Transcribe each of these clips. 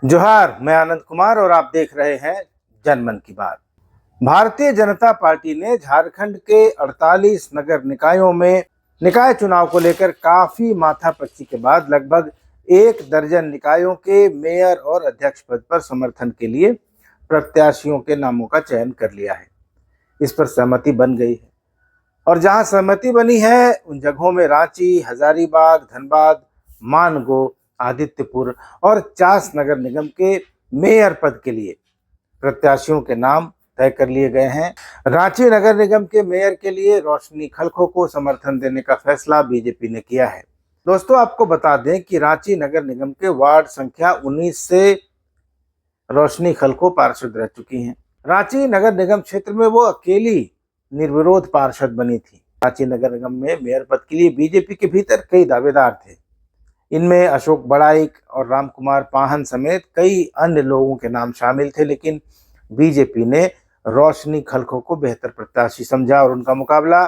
जोहार, मैं आनंद कुमार और आप देख रहे हैं जनमन की बात। भारतीय जनता पार्टी ने झारखंड के 48 नगर निकायों में निकाय चुनाव को लेकर काफी माथापच्ची के बाद लगभग 1 दर्जन निकायों के मेयर और अध्यक्ष पद पर समर्थन के लिए प्रत्याशियों के नामों का चयन कर लिया है। इस पर सहमति बन गई है और जहां सहमति बनी है उन जगहों में रांची, हजारीबाग, धनबाद, मानगो, आदित्यपुर और चास नगर निगम के मेयर पद के लिए प्रत्याशियों के नाम तय कर लिए गए हैं। रांची नगर निगम के मेयर के लिए रोशनी खलखो को समर्थन देने का फैसला बीजेपी ने किया है। दोस्तों, आपको बता दें कि रांची नगर निगम के वार्ड संख्या 19 से रोशनी खलखो पार्षद रह चुकी हैं। रांची नगर निगम क्षेत्र में वो अकेली निर्विरोध पार्षद बनी थी। रांची नगर निगम में मेयर पद के लिए बीजेपी के भीतर कई दावेदार थे। इनमें अशोक बड़ाइक और रामकुमार पाहन समेत कई अन्य लोगों के नाम शामिल थे, लेकिन बीजेपी ने रोशनी खलखो को बेहतर प्रत्याशी समझा और उनका मुकाबला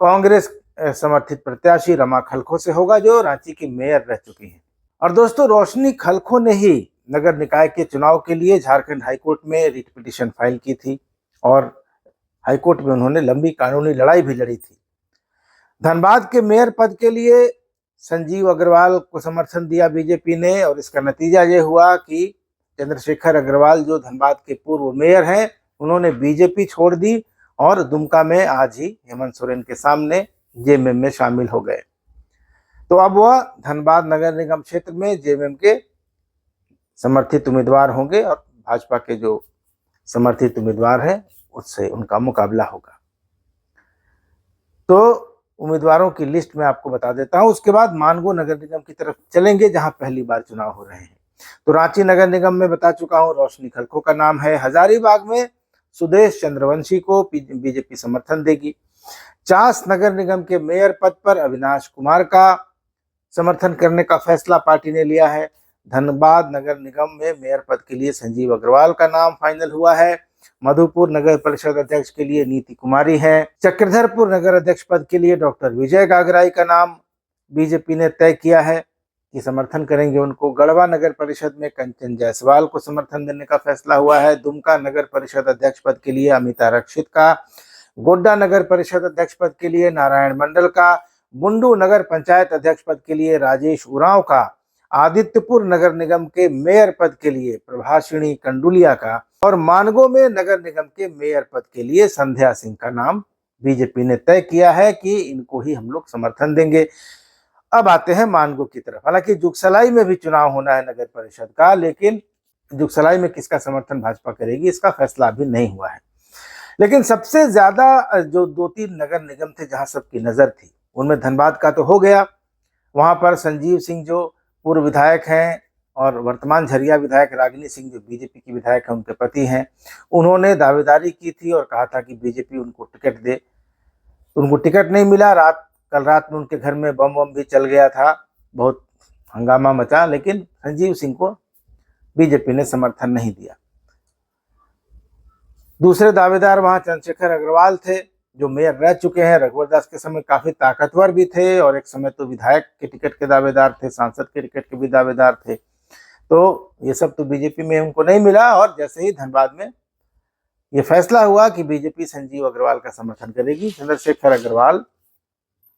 कांग्रेस समर्थित प्रत्याशी रमा खलखो से होगा, जो रांची की मेयर रह चुकी हैं। और दोस्तों, रोशनी खलखो ने ही नगर निकाय के चुनाव के लिए झारखंड हाईकोर्ट में रिट पिटीशन फाइल की थी और हाईकोर्ट में उन्होंने लंबी कानूनी लड़ाई भी लड़ी थी। धनबाद के मेयर पद के लिए संजीव अग्रवाल को समर्थन दिया बीजेपी ने और इसका नतीजा ये हुआ कि चंद्रशेखर अग्रवाल, जो धनबाद के पूर्व मेयर हैं, उन्होंने बीजेपी छोड़ दी और दुमका में आज ही हेमंत सोरेन के सामने जेएमएम में शामिल हो गए। तो अब वह धनबाद नगर निगम क्षेत्र में जेएमएम के समर्थित उम्मीदवार होंगे और भाजपा के जो समर्थित उम्मीदवार हैं उससे उनका मुकाबला होगा। तो उम्मीदवारों की लिस्ट में आपको बता देता हूं। उसके बाद मानगो नगर निगम की तरफ चलेंगे, जहां पहली बार चुनाव हो रहे हैं। तो रांची नगर निगम में बता चुका हूं, रोशनी खलखो का नाम है। हजारीबाग में सुदेश चंद्रवंशी को बीजेपी समर्थन देगी। चास नगर निगम के मेयर पद पर अविनाश कुमार का समर्थन करने का फैसला पार्टी ने लिया है। धनबाद नगर निगम में मेयर पद के लिए संजीव अग्रवाल का नाम फाइनल हुआ है। मधुपुर नगर परिषद अध्यक्ष के लिए नीति कुमारी है। चक्रधरपुर नगर अध्यक्ष पद के लिए डॉक्टर विजय गागराई का नाम बीजेपी ने तय किया है कि समर्थन करेंगे उनको। गढ़वा नगर परिषद में कंचन जायसवाल को समर्थन देने का फैसला हुआ है। दुमका नगर परिषद अध्यक्ष पद के लिए अमिता रक्षित का, गोड्डा नगर परिषद अध्यक्ष पद के लिए नारायण मंडल का, बुंडू नगर पंचायत अध्यक्ष पद के लिए राजेश उरांव का, आदित्यपुर नगर निगम के मेयर पद के लिए प्रभाषिणी कंडुलिया का और मानगो में नगर निगम के मेयर पद के लिए संध्या सिंह का नाम बीजेपी ने तय किया है कि इनको ही हम लोग समर्थन देंगे। अब आते हैं मानगो की तरफ। हालांकि जुगसलाई में भी चुनाव होना है नगर परिषद का, लेकिन जुगसलाई में किसका समर्थन भाजपा करेगी इसका फैसला अभी नहीं हुआ है। लेकिन सबसे ज्यादा जो 2-3 नगर निगम थे जहां सबकी नजर थी, उनमें धनबाद का तो हो गया। वहां पर संजीव सिंह जो पूर्व विधायक हैं और वर्तमान झरिया विधायक रागिनी सिंह जो बीजेपी की विधायक हैं, उनके पति हैं, उन्होंने दावेदारी की थी और कहा था कि बीजेपी उनको टिकट दे। उनको टिकट नहीं मिला। कल रात में उनके घर में बम भी चल गया था, बहुत हंगामा मचा, लेकिन संजीव सिंह को बीजेपी ने समर्थन नहीं दिया। दूसरे दावेदार वहां चंद्रशेखर अग्रवाल थे, जो मेयर रह चुके हैं। रघुवर दास के समय काफी ताकतवर भी थे और एक समय तो विधायक के टिकट के दावेदार थे, सांसद के टिकट के भी दावेदार थे। तो ये सब तो बीजेपी में उनको नहीं मिला और जैसे ही धनबाद में ये फैसला हुआ कि बीजेपी संजीव अग्रवाल का समर्थन करेगी, चंद्रशेखर अग्रवाल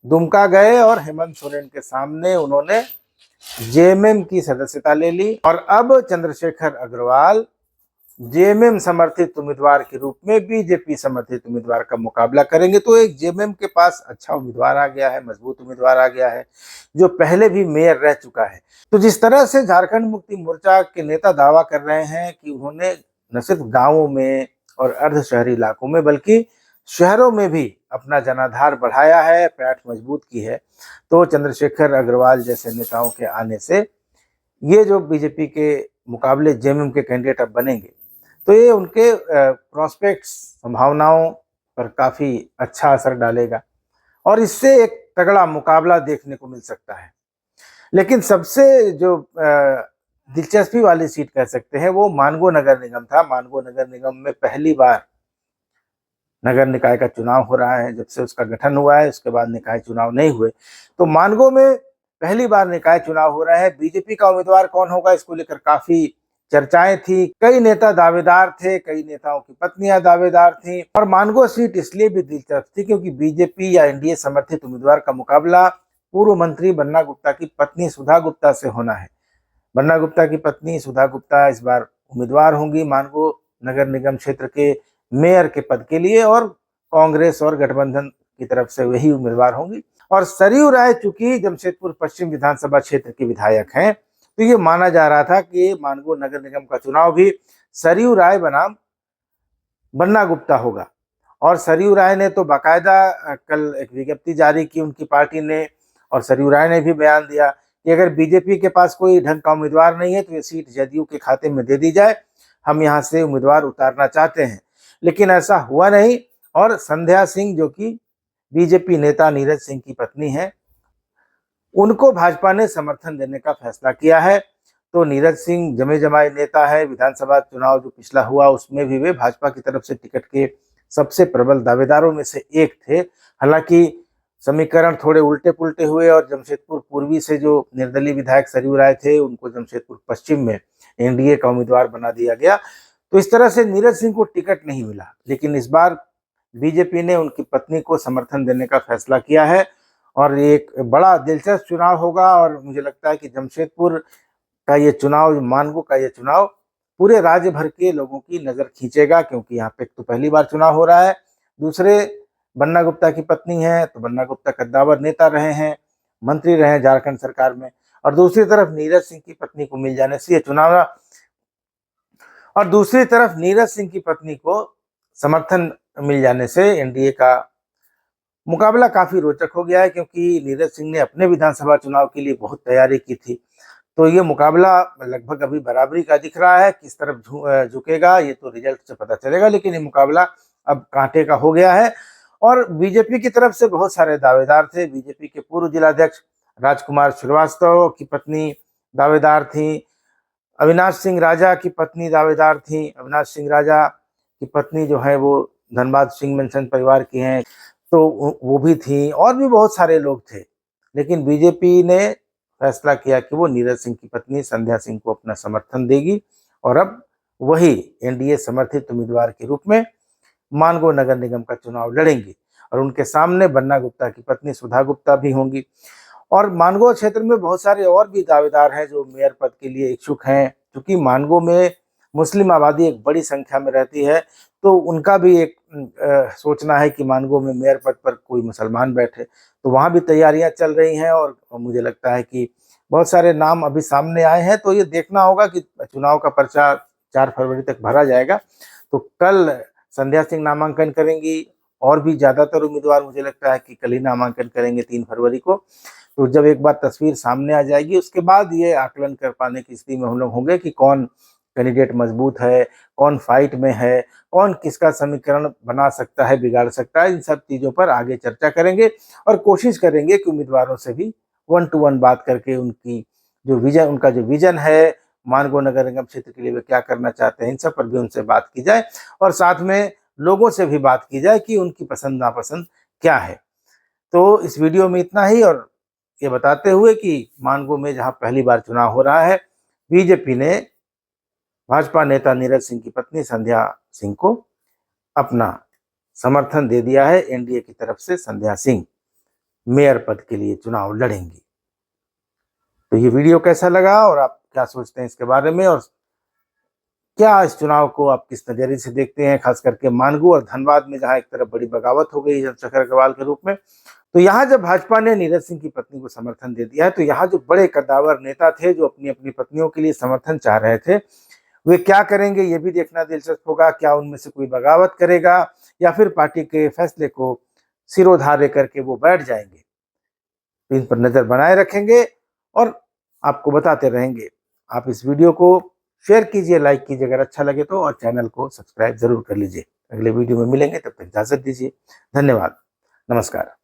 दुमका गए और हेमंत सोरेन के सामने उन्होंने जेएमएम की सदस्यता ले ली और अब चंद्रशेखर अग्रवाल जेएमएम समर्थित उम्मीदवार के रूप में बीजेपी समर्थित उम्मीदवार का मुकाबला करेंगे। तो एक जेएमएम के पास अच्छा उम्मीदवार आ गया है, मजबूत उम्मीदवार आ गया है, जो पहले भी मेयर रह चुका है। तो जिस तरह से झारखंड मुक्ति मोर्चा के नेता दावा कर रहे हैं कि उन्होंने न सिर्फ गांवों में और अर्ध शहरी इलाकों में बल्कि शहरों में भी अपना जनाधार बढ़ाया है, पैठ मजबूत की है, तो चंद्रशेखर अग्रवाल जैसे नेताओं के आने से ये जो बीजेपी के मुकाबले जेएमएम के कैंडिडेट अब बनेंगे, तो ये उनके प्रोस्पेक्ट्स, संभावनाओं पर काफी अच्छा असर डालेगा और इससे एक तगड़ा मुकाबला देखने को मिल सकता है। लेकिन सबसे जो दिलचस्पी वाली सीट कह सकते हैं वो मानगो नगर निगम था। मानगो नगर निगम में पहली बार नगर निकाय का चुनाव हो रहा है। जब से उसका गठन हुआ है उसके बाद निकाय चुनाव नहीं हुए, तो मानगो में पहली बार निकाय चुनाव हो रहा है। बीजेपी का उम्मीदवार कौन होगा इसको लेकर काफी चर्चाएं थी, कई नेता दावेदार थे, कई नेताओं की पत्नियां दावेदार थीं। और मानगो सीट इसलिए भी दिलचस्प थी क्योंकि बीजेपी या एनडीए समर्थित उम्मीदवार का मुकाबला पूर्व मंत्री बन्ना गुप्ता की पत्नी सुधा गुप्ता से होना है। बन्ना गुप्ता की पत्नी सुधा गुप्ता इस बार उम्मीदवार होंगी मानगो नगर निगम क्षेत्र के मेयर के पद के लिए, और कांग्रेस और गठबंधन की तरफ से वही उम्मीदवार होंगी। और सरयू राय चूंकि जमशेदपुर पश्चिम विधानसभा क्षेत्र की विधायक हैं, तो ये माना जा रहा था कि मानगो नगर निगम का चुनाव भी सरयू राय बनाम बन्ना गुप्ता होगा। और सरयू राय ने तो बाकायदा कल एक विज्ञप्ति जारी की उनकी पार्टी ने, और सरयू राय ने भी बयान दिया कि अगर बीजेपी के पास कोई ढंग का उम्मीदवार नहीं है तो ये सीट जदयू के खाते में दे दी जाए, हम यहाँ से उम्मीदवार उतारना चाहते हैं। लेकिन ऐसा हुआ नहीं, और संध्या सिंह जो कि बीजेपी नेता नीरज सिंह की पत्नी है, उनको भाजपा ने समर्थन देने का फैसला किया है। तो नीरज सिंह जमे जमाए नेता है, विधानसभा चुनाव जो पिछला हुआ उसमें भी वे भाजपा की तरफ से टिकट के सबसे प्रबल दावेदारों में से एक थे। हालांकि समीकरण थोड़े उल्टे पुल्टे हुए और जमशेदपुर पूर्वी से जो निर्दलीय विधायक सरयू राय थे उनको जमशेदपुर पश्चिम में एनडीए का उम्मीदवार बना दिया गया। तो इस तरह से नीरज सिंह को टिकट नहीं मिला, लेकिन इस बार बीजेपी ने उनकी पत्नी को समर्थन देने का फैसला किया है और एक बड़ा दिलचस्प चुनाव होगा। और मुझे लगता है कि जमशेदपुर का ये चुनाव, मानगो का ये चुनाव पूरे राज्य भर के लोगों की नज़र खींचेगा, क्योंकि यहाँ पे तो पहली बार चुनाव हो रहा है, दूसरे बन्ना गुप्ता की पत्नी है, तो बन्ना गुप्ता कद्दावर नेता रहे हैं, मंत्री रहे हैं झारखंड सरकार में, और दूसरी तरफ नीरज सिंह की पत्नी को मिल जाने से ये चुनाव, और दूसरी तरफ नीरज सिंह की पत्नी को समर्थन मिल जाने से एनडीए का मुकाबला काफी रोचक हो गया है, क्योंकि नीरज सिंह ने अपने विधानसभा चुनाव के लिए बहुत तैयारी की थी। तो ये मुकाबला लगभग अभी बराबरी का दिख रहा है, किस तरफ झुकेगा ये तो रिजल्ट से पता चलेगा, लेकिन ये मुकाबला अब कांटे का हो गया है। और बीजेपी की तरफ से बहुत सारे दावेदार थे। बीजेपी के पूर्व जिलाध्यक्ष राजकुमार श्रीवास्तव की पत्नी दावेदार थी, अविनाश सिंह राजा की पत्नी दावेदार थी। अविनाश सिंह राजा की पत्नी जो है वो धनबाद सिंह मेंशन परिवार की हैं, तो वो भी थी, और भी बहुत सारे लोग थे। लेकिन बीजेपी ने फैसला किया कि वो नीरज सिंह की पत्नी संध्या सिंह को अपना समर्थन देगी, और अब वही एनडीए समर्थित उम्मीदवार के रूप में मानगो नगर निगम का चुनाव लड़ेंगी, और उनके सामने बन्ना गुप्ता की पत्नी सुधा गुप्ता भी होंगी। और मानगो क्षेत्र में बहुत सारे और भी दावेदार हैं जो मेयर पद के लिए इच्छुक हैं। क्योंकि मानगो में मुस्लिम आबादी एक बड़ी संख्या में रहती है, तो उनका भी एक सोचना है कि मानगो में मेयर पद पर कोई मुसलमान बैठे, तो वहाँ भी तैयारियां चल रही हैं। और मुझे लगता है कि बहुत सारे नाम अभी सामने आए हैं, तो ये देखना होगा कि चुनाव का पर्चा 4 फरवरी तक भरा जाएगा। तो कल संध्या सिंह नामांकन करेंगी, और भी ज़्यादातर उम्मीदवार मुझे लगता है कि कल ही नामांकन करेंगे 3 फरवरी को। तो जब एक बार तस्वीर सामने आ जाएगी, उसके बाद ये आकलन कर पाने की स्थिति में हम लोग होंगे कि कौन कैंडिडेट मजबूत है, कौन फाइट में है, कौन किसका समीकरण बना सकता है, बिगाड़ सकता है। इन सब चीज़ों पर आगे चर्चा करेंगे, और कोशिश करेंगे कि उम्मीदवारों से भी 1 to 1 बात करके उनकी जो विजन, उनका जो विजन है मानगो नगर निगम क्षेत्र के लिए वे क्या करना चाहते हैं, इन सब पर भी उनसे बात की जाए, और साथ में लोगों से भी बात की जाए कि उनकी पसंद नापसंद क्या है। तो इस वीडियो में इतना ही, और ये बताते हुए कि मानगो में जहां पहली बार चुनाव हो रहा है, बीजेपी ने भाजपा नेता नीरज सिंह की पत्नी संध्या सिंह को अपना समर्थन दे दिया है। एनडीए की तरफ से संध्या सिंह मेयर पद के लिए चुनाव लड़ेंगी। तो ये वीडियो कैसा लगा और आप क्या सोचते हैं इसके बारे में, और क्या इस चुनाव को आप किस नजरिए से देखते हैं, खास करके मानगो और धनबाद में जहां एक तरफ बड़ी बगावत हो गई चंद्रशेखर अग्रवाल के रूप में। तो यहाँ जब भाजपा ने नीरज सिंह की पत्नी को समर्थन दे दिया है, तो यहाँ जो बड़े कद्दावर नेता थे जो अपनी अपनी पत्नियों के लिए समर्थन चाह रहे थे, वे क्या करेंगे ये भी देखना दिलचस्प होगा। क्या उनमें से कोई बगावत करेगा, या फिर पार्टी के फैसले को सिरोधार्य करके वो बैठ जाएंगे। तो इन पर नजर बनाए रखेंगे और आपको बताते रहेंगे। आप इस वीडियो को शेयर कीजिए, लाइक कीजिए अगर अच्छा लगे तो, और चैनल को सब्सक्राइब जरूर कर लीजिए। अगले वीडियो में मिलेंगे, तब तक इजाजत दीजिए। धन्यवाद, नमस्कार।